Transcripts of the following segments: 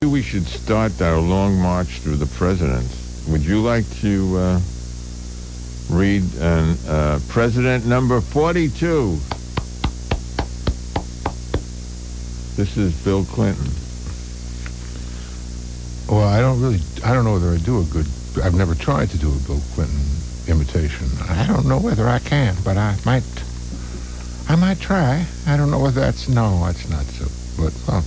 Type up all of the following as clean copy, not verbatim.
We should start our long march through the presidents. Would you like to read President number 42? This is Bill Clinton. Well, I don't know whether I do a good, I've never tried to do a Bill Clinton imitation. I don't know whether I can, but I might try. I don't know whether that's not so, but, well,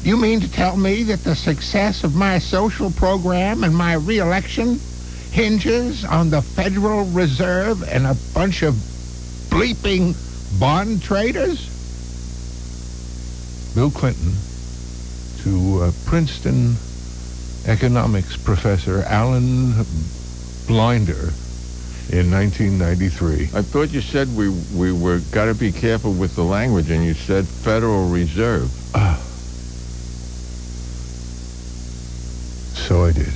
you mean to tell me that the success of my social program and my re-election hinges on the Federal Reserve and a bunch of bleeping bond traders? Bill Clinton to Princeton economics professor Alan Blinder in 1993. I thought you said we were got to be careful with the language, and you said Federal Reserve. So I did.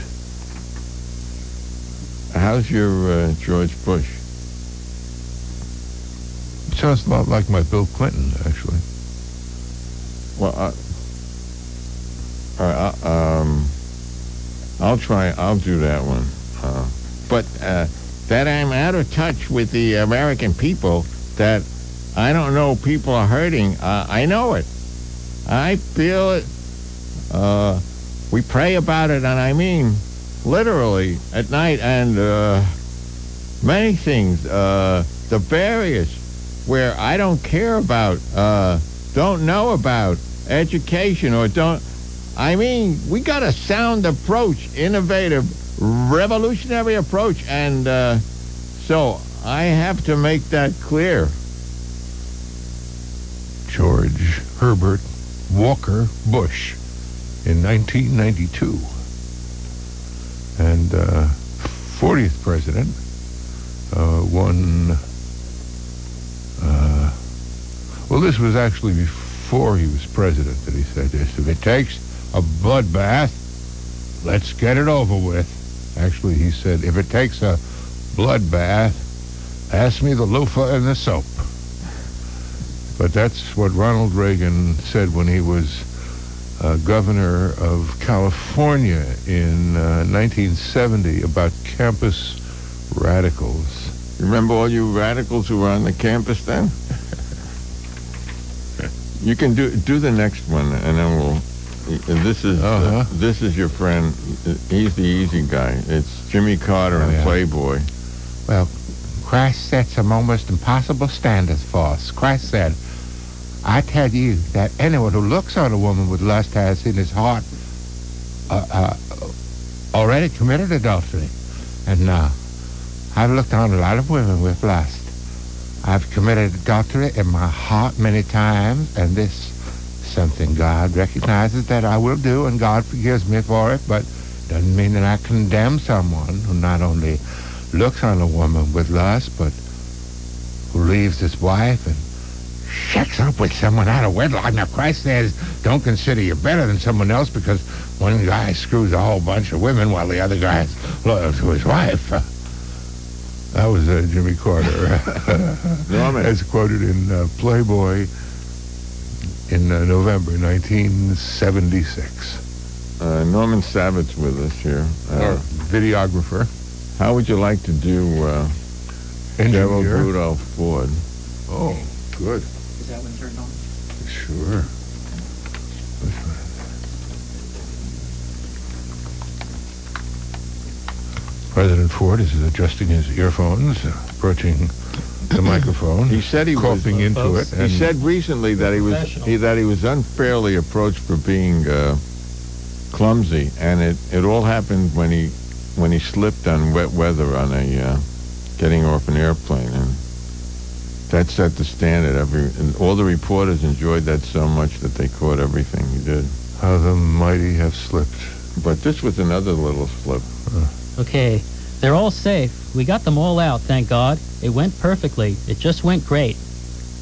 How's your George Bush? Sounds a lot like my Bill Clinton, actually. Well, I'll do that one. But that I'm out of touch with the American people, that I don't know people are hurting. I know it. I feel it. We pray about it, and I mean literally at night, and many things. The various where I don't care about, don't know about, education, or don't. I mean, we got a sound approach, innovative, revolutionary approach, and so I have to make that clear. George Herbert Walker Bush in 1992. And 40th president won... well, this was actually before he was president that he said this. If it takes a bloodbath, let's get it over with. Actually, he said, if it takes a bloodbath, pass me the loofah and the soap. But that's what Ronald Reagan said when he was governor of California in 1970 about campus radicals. Remember all you radicals who were on the campus then? You can do the next one, and then we'll... This is your friend. He's the easy guy. It's Jimmy Carter and Playboy. Well, Christ sets a almost impossible standard for us. Christ said, I tell you that anyone who looks on a woman with lust has in his heart already committed adultery. And I've looked on a lot of women with lust. I've committed adultery in my heart many times, and this something God recognizes that I will do, and God forgives me for it, but doesn't mean that I condemn someone who not only looks on a woman with lust, but who leaves his wife and shacks up with someone out of wedlock. Now, Christ says, don't consider you better than someone else because one guy screws a whole bunch of women while the other guy is loyal to his wife. That was Jimmy Carter, Norman. as quoted in Playboy in November 1976. Norman Savitt's with us here. Videographer. How would you like to do Gerald Rudolph Ford? Oh, good. Is that one turned on? Sure. President Ford is adjusting his earphones, approaching the microphone. He said he was coughing into it. He said recently that he was unfairly approached for being clumsy, and it all happened when he slipped on wet weather on a getting off an airplane, and that set the standard. And all the reporters enjoyed that so much that they caught everything he did. How the mighty have slipped. But this was another little slip. Okay, they're all safe. We got them all out, thank God. It went perfectly. It just went great.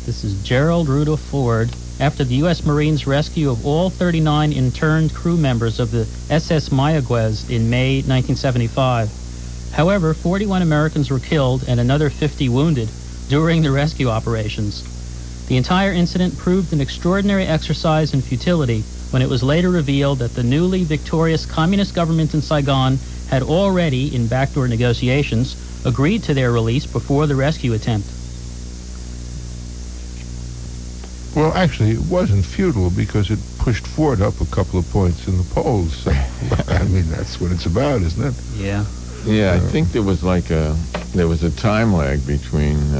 This is Gerald Rudolph Ford after the U.S. Marines' rescue of all 39 interned crew members of the SS Mayaguez in May 1975. However, 41 Americans were killed and another 50 wounded during the rescue operations. The entire incident proved an extraordinary exercise in futility when it was later revealed that the newly victorious communist government in Saigon had already, in backdoor negotiations, agreed to their release before the rescue attempt. Well, actually, it wasn't futile because it pushed Ford up a couple of points in the polls. So, I mean, that's what it's about, isn't it? Yeah. Yeah, I think there was a time lag between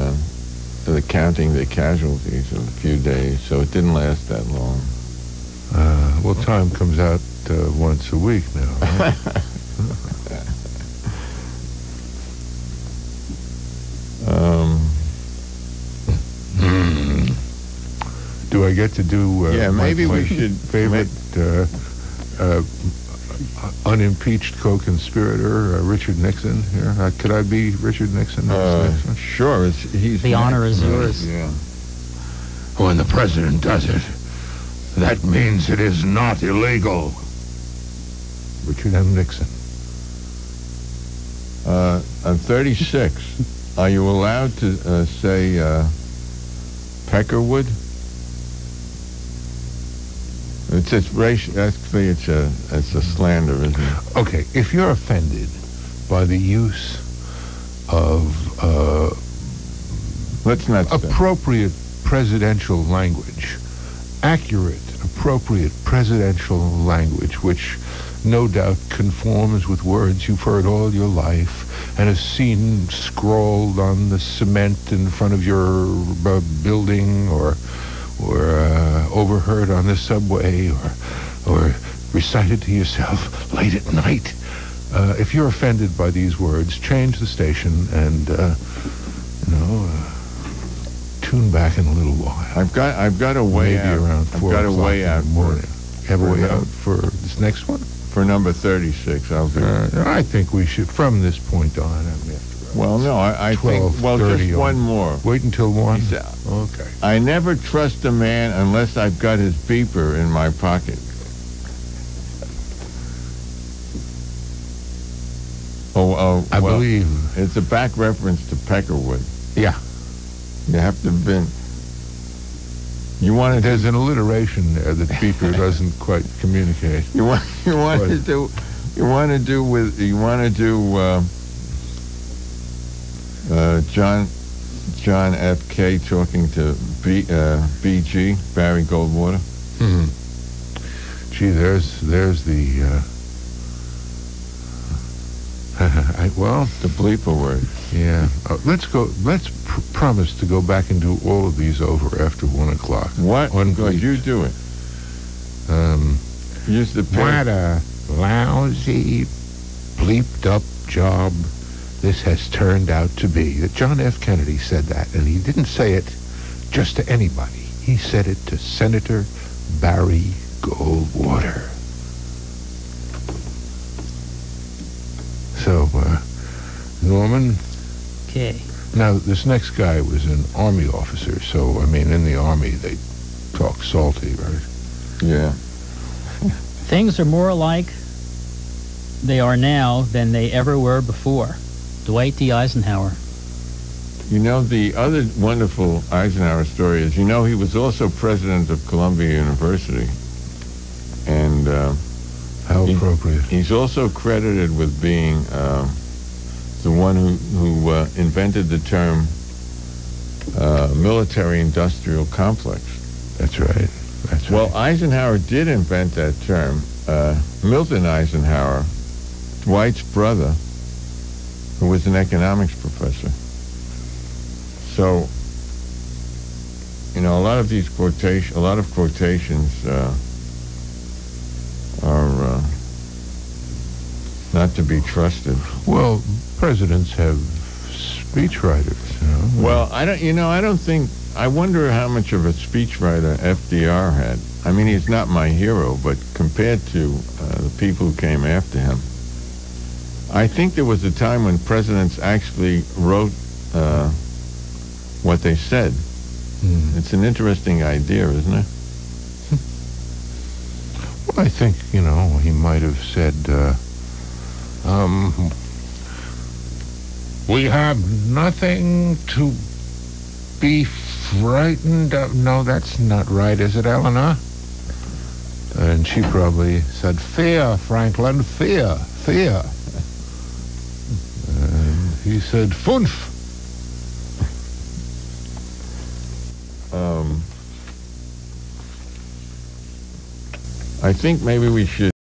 the counting the casualties of a few days, so it didn't last that long. Well, time comes out once a week now, right? Do I get to do maybe my we should favorite unimpeached co-conspirator, Richard Nixon here? Could I be Richard Nixon? Sure. He's the honor is yours. Yeah. When the president does it, that means it is not illegal. Richard M. Nixon. On 36, are you allowed to say Peckerwood? It's racial. Actually, it's a slander, isn't it? Okay, if you're offended by the use of let's not say. appropriate presidential language, accurate, appropriate presidential language, which no doubt conforms with words you've heard all your life and have seen scrawled on the cement in front of your building, or overheard on the subway, or recited to yourself late at night. If you're offended by these words, change the station and tune back in a little while. I've got a way Maybe out. around 4 I've got a way out for it. Have a way out for this next one? For number 36, I'll be. I think we should, from this point on, well, no, I think, well, just one more. Wait until 1? Okay. I never trust a man unless I've got his beeper in my pocket. I believe. It's a back reference to Peckerwood. Yeah. You have to have been. You want to. There's an alliteration there that beeper doesn't quite communicate. You want to do John F.K. talking to B.G. Barry Goldwater. Mm-hmm. Gee, there's the the bleeper word. Yeah. Let's promise to go back and do all of these over after 1 o'clock. What? Good, you do it. Use the pen. What a lousy, bleeped up job this has turned out to be. That John F. Kennedy said that, and he didn't say it just to anybody. He said it to Senator Barry Goldwater. So, Norman. Okay. Now, this next guy was an Army officer, so, I mean, in the Army, they talk salty, right? Yeah. Things are more alike they are now than they ever were before. Dwight D. Eisenhower. You know, the other wonderful Eisenhower story is, he was also president of Columbia University. And how appropriate. He's also credited with being the one who invented the term military-industrial complex. That's right. Well, Eisenhower did invent that term. Milton Eisenhower, Dwight's brother, who was an economics professor. So, a lot of these quotations are not to be trusted. Well, presidents have speechwriters. Well, I wonder how much of a speechwriter FDR had. I mean, he's not my hero, but compared to the people who came after him, I think there was a time when presidents actually wrote what they said. It's an interesting idea, isn't it? Well, I think, he might have said, we have nothing to be frightened of. No, that's not right, is it, Eleanor? And she probably said, "Fear, Franklin, fear, fear." And he said, "Funf." I think maybe we should